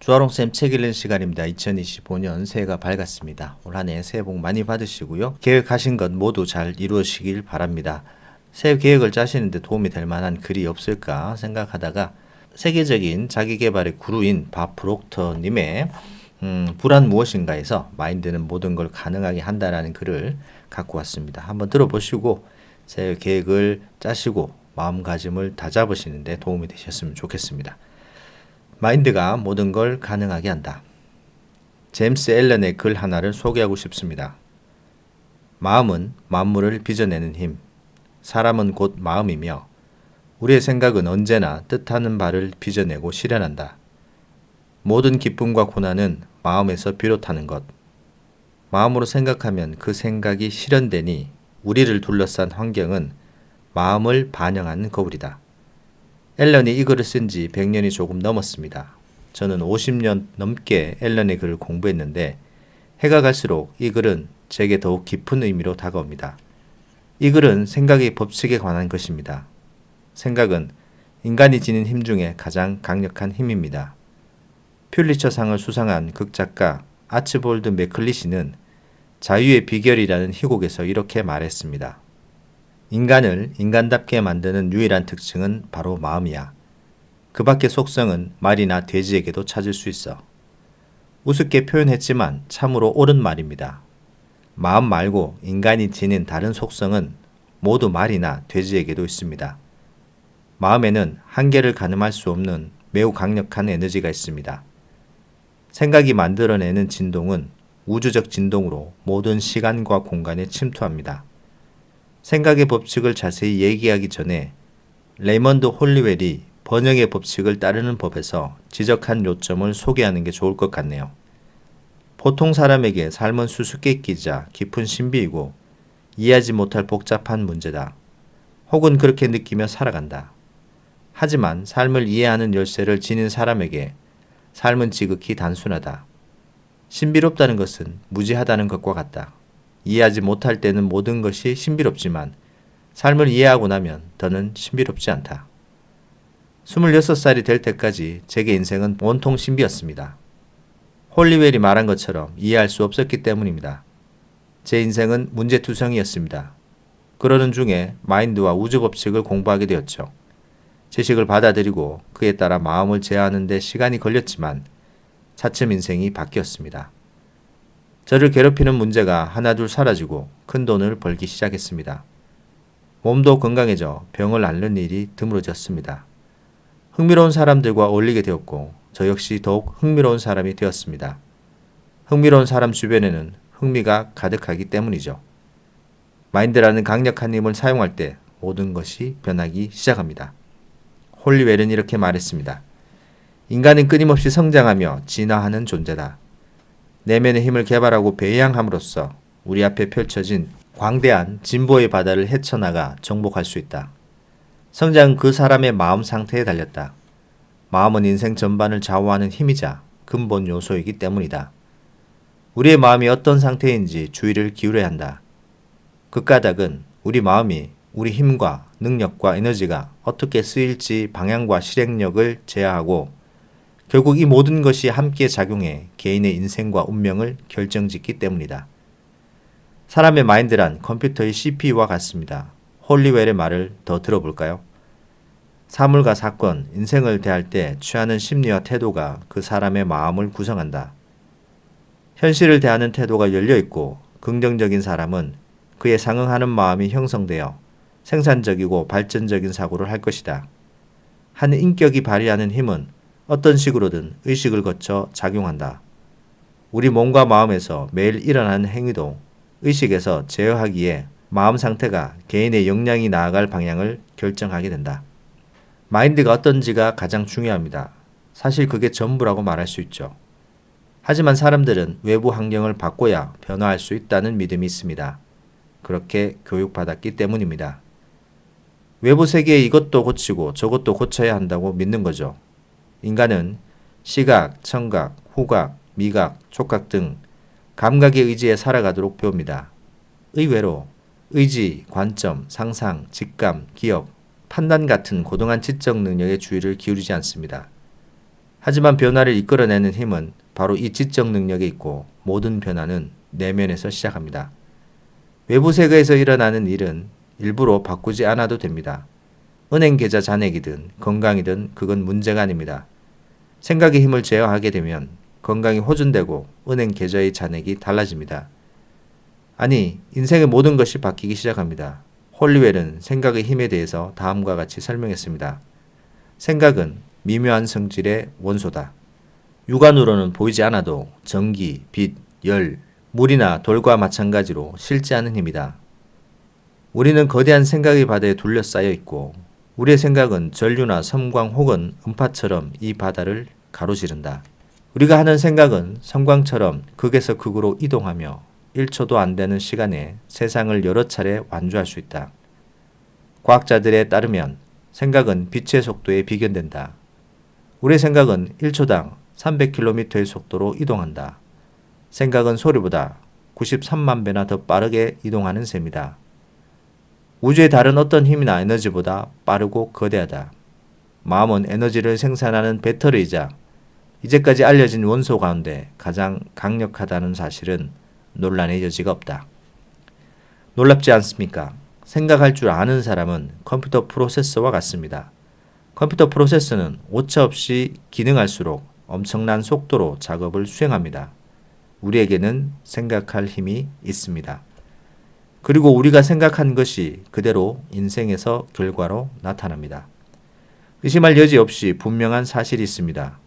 주아롱쌤 책 읽는 시간입니다. 2025년 새해가 밝았습니다. 올 한 해 새해 복 많이 받으시고요. 계획하신 것 모두 잘 이루어지길 바랍니다. 새해 계획을 짜시는데 도움이 될 만한 글이 없을까 생각하다가 세계적인 자기계발의 구루인 밥 프록터님의 불안 무엇인가에서 마인드는 모든 걸 가능하게 한다라는 글을 갖고 왔습니다. 한번 들어보시고 새해 계획을 짜시고 마음가짐을 다잡으시는데 도움이 되셨으면 좋겠습니다. 마인드가 모든 걸 가능하게 한다. 제임스 앨런의 글 하나를 소개하고 싶습니다. 마음은 만물을 빚어내는 힘, 사람은 곧 마음이며 우리의 생각은 언제나 뜻하는 바를 빚어내고 실현한다. 모든 기쁨과 고난은 마음에서 비롯하는 것. 마음으로 생각하면 그 생각이 실현되니 우리를 둘러싼 환경은 마음을 반영하는 거울이다. 앨런이 이 글을 쓴 지 100년이 조금 넘었습니다. 저는 50년 넘게 앨런의 글을 공부했는데 해가 갈수록 이 글은 제게 더욱 깊은 의미로 다가옵니다. 이 글은 생각의 법칙에 관한 것입니다. 생각은 인간이 지닌 힘 중에 가장 강력한 힘입니다. 퓰리처상을 수상한 극작가 아츠볼드 매클리시는 자유의 비결이라는 희곡에서 이렇게 말했습니다. 인간을 인간답게 만드는 유일한 특징은 바로 마음이야. 그 밖의 속성은 말이나 돼지에게도 찾을 수 있어. 우습게 표현했지만 참으로 옳은 말입니다. 마음 말고 인간이 지닌 다른 속성은 모두 말이나 돼지에게도 있습니다. 마음에는 한계를 가늠할 수 없는 매우 강력한 에너지가 있습니다. 생각이 만들어내는 진동은 우주적 진동으로 모든 시간과 공간에 침투합니다. 생각의 법칙을 자세히 얘기하기 전에 레이먼드 홀리웰이 번영의 법칙을 따르는 법에서 지적한 요점을 소개하는 게 좋을 것 같네요. 보통 사람에게 삶은 수수께끼이자 깊은 신비이고 이해하지 못할 복잡한 문제다. 혹은 그렇게 느끼며 살아간다. 하지만 삶을 이해하는 열쇠를 지닌 사람에게 삶은 지극히 단순하다. 신비롭다는 것은 무지하다는 것과 같다. 이해하지 못할 때는 모든 것이 신비롭지만 삶을 이해하고 나면 더는 신비롭지 않다. 26살이 될 때까지 제게 인생은 온통 신비였습니다. 홀리웰이 말한 것처럼 이해할 수 없었기 때문입니다. 제 인생은 문제투성이었습니다. 그러는 중에 마인드와 우주 법칙을 공부하게 되었죠. 지식을 받아들이고 그에 따라 마음을 제어하는 데 시간이 걸렸지만 차츰 인생이 바뀌었습니다. 저를 괴롭히는 문제가 하나둘 사라지고 큰 돈을 벌기 시작했습니다. 몸도 건강해져 병을 앓는 일이 드물어졌습니다. 흥미로운 사람들과 어울리게 되었고 저 역시 더욱 흥미로운 사람이 되었습니다. 흥미로운 사람 주변에는 흥미가 가득하기 때문이죠. 마인드라는 강력한 힘을 사용할 때 모든 것이 변하기 시작합니다. 홀리웰은 이렇게 말했습니다. 인간은 끊임없이 성장하며 진화하는 존재다. 내면의 힘을 개발하고 배양함으로써 우리 앞에 펼쳐진 광대한 진보의 바다를 헤쳐나가 정복할 수 있다. 성장은 그 사람의 마음 상태에 달렸다. 마음은 인생 전반을 좌우하는 힘이자 근본 요소이기 때문이다. 우리의 마음이 어떤 상태인지 주의를 기울여야 한다. 그 까닭은 우리 마음이 우리 힘과 능력과 에너지가 어떻게 쓰일지 방향과 실행력을 제어하고 결국 이 모든 것이 함께 작용해 개인의 인생과 운명을 결정짓기 때문이다. 사람의 마인드란 컴퓨터의 CPU와 같습니다. 홀리웰의 말을 더 들어볼까요? 사물과 사건, 인생을 대할 때 취하는 심리와 태도가 그 사람의 마음을 구성한다. 현실을 대하는 태도가 열려있고 긍정적인 사람은 그에 상응하는 마음이 형성되어 생산적이고 발전적인 사고를 할 것이다. 한 인격이 발휘하는 힘은 어떤 식으로든 의식을 거쳐 작용한다. 우리 몸과 마음에서 매일 일어나는 행위도 의식에서 제어하기에 마음 상태가 개인의 역량이 나아갈 방향을 결정하게 된다. 마인드가 어떤지가 가장 중요합니다. 사실 그게 전부라고 말할 수 있죠. 하지만 사람들은 외부 환경을 바꿔야 변화할 수 있다는 믿음이 있습니다. 그렇게 교육받았기 때문입니다. 외부 세계에 이것도 고치고 저것도 고쳐야 한다고 믿는 거죠. 인간은 시각, 청각, 후각, 미각, 촉각 등 감각의 의지에 살아가도록 배웁니다. 의외로 의지, 관점, 상상, 직감, 기억, 판단 같은 고등한 지적 능력에 주의를 기울이지 않습니다. 하지만 변화를 이끌어내는 힘은 바로 이 지적 능력에 있고 모든 변화는 내면에서 시작합니다. 외부 세계에서 일어나는 일은 일부러 바꾸지 않아도 됩니다. 은행 계좌 잔액이든 건강이든 그건 문제가 아닙니다. 생각의 힘을 제어하게 되면 건강이 호전되고 은행 계좌의 잔액이 달라집니다. 아니, 인생의 모든 것이 바뀌기 시작합니다. 홀리웰은 생각의 힘에 대해서 다음과 같이 설명했습니다. 생각은 미묘한 성질의 원소다. 육안으로는 보이지 않아도 전기, 빛, 열, 물이나 돌과 마찬가지로 실제 않은 힘이다. 우리는 거대한 생각의 바다에 둘러싸여 있고 우리의 생각은 전류나 섬광 혹은 음파처럼 이 바다를 가로지른다. 우리가 하는 생각은 섬광처럼 극에서 극으로 이동하며 1초도 안 되는 시간에 세상을 여러 차례 완주할 수 있다. 과학자들에 따르면 생각은 빛의 속도에 비견된다. 우리의 생각은 1초당 300km의 속도로 이동한다. 생각은 소리보다 93만 배나 더 빠르게 이동하는 셈이다. 우주의 다른 어떤 힘이나 에너지보다 빠르고 거대하다. 마음은 에너지를 생산하는 배터리이자 이제까지 알려진 원소 가운데 가장 강력하다는 사실은 논란의 여지가 없다. 놀랍지 않습니까? 생각할 줄 아는 사람은 컴퓨터 프로세서와 같습니다. 컴퓨터 프로세서는 오차없이 기능할수록 엄청난 속도로 작업을 수행합니다. 우리에게는 생각할 힘이 있습니다. 그리고 우리가 생각한 것이 그대로 인생에서 결과로 나타납니다. 의심할 여지 없이 분명한 사실이 있습니다.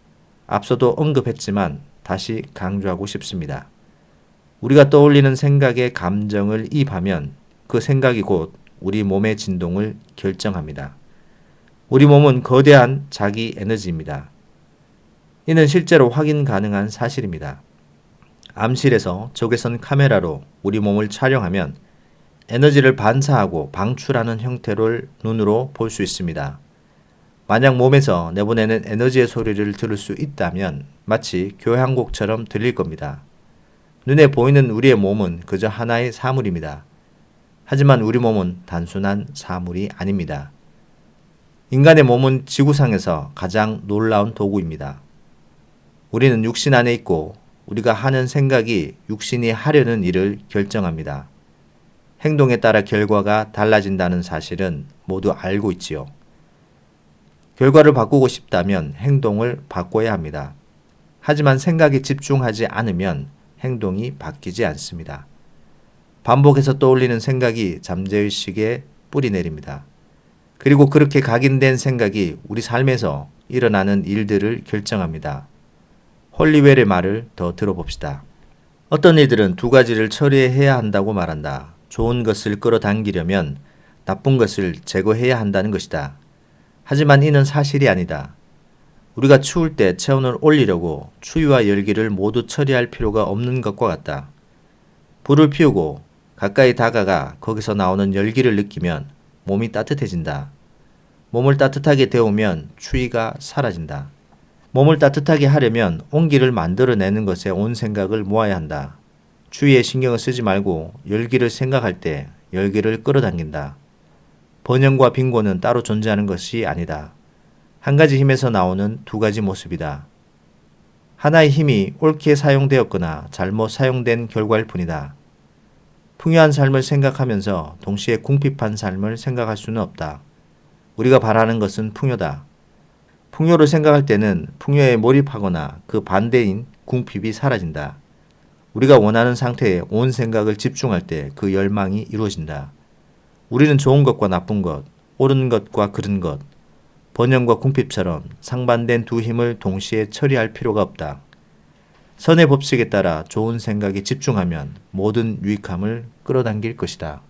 앞서도 언급했지만 다시 강조하고 싶습니다. 우리가 떠올리는 생각의 감정을 이입하면 그 생각이 곧 우리 몸의 진동을 결정합니다. 우리 몸은 거대한 자기 에너지입니다. 이는 실제로 확인 가능한 사실입니다. 암실에서 적외선 카메라로 우리 몸을 촬영하면 에너지를 반사하고 방출하는 형태를 눈으로 볼 수 있습니다. 만약 몸에서 내보내는 에너지의 소리를 들을 수 있다면 마치 교향곡처럼 들릴 겁니다. 눈에 보이는 우리의 몸은 그저 하나의 사물입니다. 하지만 우리 몸은 단순한 사물이 아닙니다. 인간의 몸은 지구상에서 가장 놀라운 도구입니다. 우리는 육신 안에 있고 우리가 하는 생각이 육신이 하려는 일을 결정합니다. 행동에 따라 결과가 달라진다는 사실은 모두 알고 있지요. 결과를 바꾸고 싶다면 행동을 바꿔야 합니다. 하지만 생각에 집중하지 않으면 행동이 바뀌지 않습니다. 반복해서 떠올리는 생각이 잠재의식에 뿌리 내립니다. 그리고 그렇게 각인된 생각이 우리 삶에서 일어나는 일들을 결정합니다. 홀리웰의 말을 더 들어봅시다. 어떤 이들은 두 가지를 처리해야 한다고 말한다. 좋은 것을 끌어당기려면 나쁜 것을 제거해야 한다는 것이다. 하지만 이는 사실이 아니다. 우리가 추울 때 체온을 올리려고 추위와 열기를 모두 처리할 필요가 없는 것과 같다. 불을 피우고 가까이 다가가 거기서 나오는 열기를 느끼면 몸이 따뜻해진다. 몸을 따뜻하게 데우면 추위가 사라진다. 몸을 따뜻하게 하려면 온기를 만들어내는 것에 온 생각을 모아야 한다. 추위에 신경을 쓰지 말고 열기를 생각할 때 열기를 끌어당긴다. 번영과 빈곤은 따로 존재하는 것이 아니다. 한 가지 힘에서 나오는 두 가지 모습이다. 하나의 힘이 옳게 사용되었거나 잘못 사용된 결과일 뿐이다. 풍요한 삶을 생각하면서 동시에 궁핍한 삶을 생각할 수는 없다. 우리가 바라는 것은 풍요다. 풍요를 생각할 때는 풍요에 몰입하거나 그 반대인 궁핍이 사라진다. 우리가 원하는 상태에 온 생각을 집중할 때 그 열망이 이루어진다. 우리는 좋은 것과 나쁜 것, 옳은 것과 그른 것, 번영과 궁핍처럼 상반된 두 힘을 동시에 처리할 필요가 없다. 선의 법칙에 따라 좋은 생각에 집중하면 모든 유익함을 끌어당길 것이다.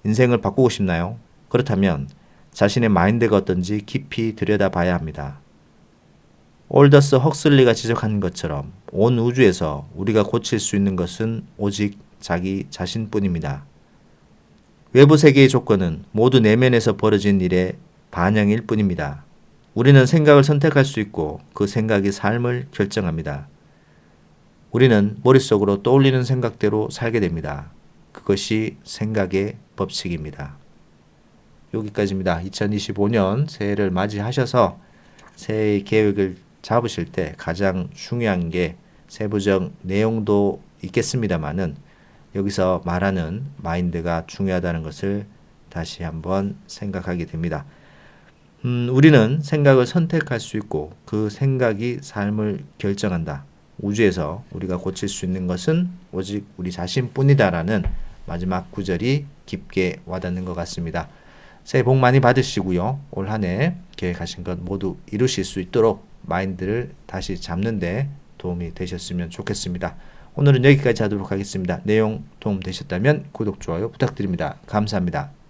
인생을 바꾸고 싶나요? 그렇다면 자신의 마인드가 어떤지 깊이 들여다봐야 합니다. 올더스 헉슬리가 지적한 것처럼 온 우주에서 우리가 고칠 수 있는 것은 오직 자기 자신뿐입니다. 외부 세계의 조건은 모두 내면에서 벌어진 일의 반영일 뿐입니다. 우리는 생각을 선택할 수 있고 그 생각이 삶을 결정합니다. 우리는 머릿속으로 떠올리는 생각대로 살게 됩니다. 그것이 생각의 법칙입니다. 여기까지입니다. 2025년 새해를 맞이하셔서 새해의 계획을 잡으실 때 가장 중요한 게 세부적 내용도 있겠습니다만은 여기서 말하는 마인드가 중요하다는 것을 다시 한번 생각하게 됩니다. 우리는 생각을 선택할 수 있고 그 생각이 삶을 결정한다. 우주에서 우리가 고칠 수 있는 것은 오직 우리 자신뿐이다라는 마지막 구절이 깊게 와닿는 것 같습니다. 새해 복 많이 받으시고요. 올 한 해 계획하신 것 모두 이루실 수 있도록 마인드를 다시 잡는 데 도움이 되셨으면 좋겠습니다. 오늘은 여기까지 하도록 하겠습니다. 내용 도움 되셨다면 구독, 좋아요 부탁드립니다. 감사합니다.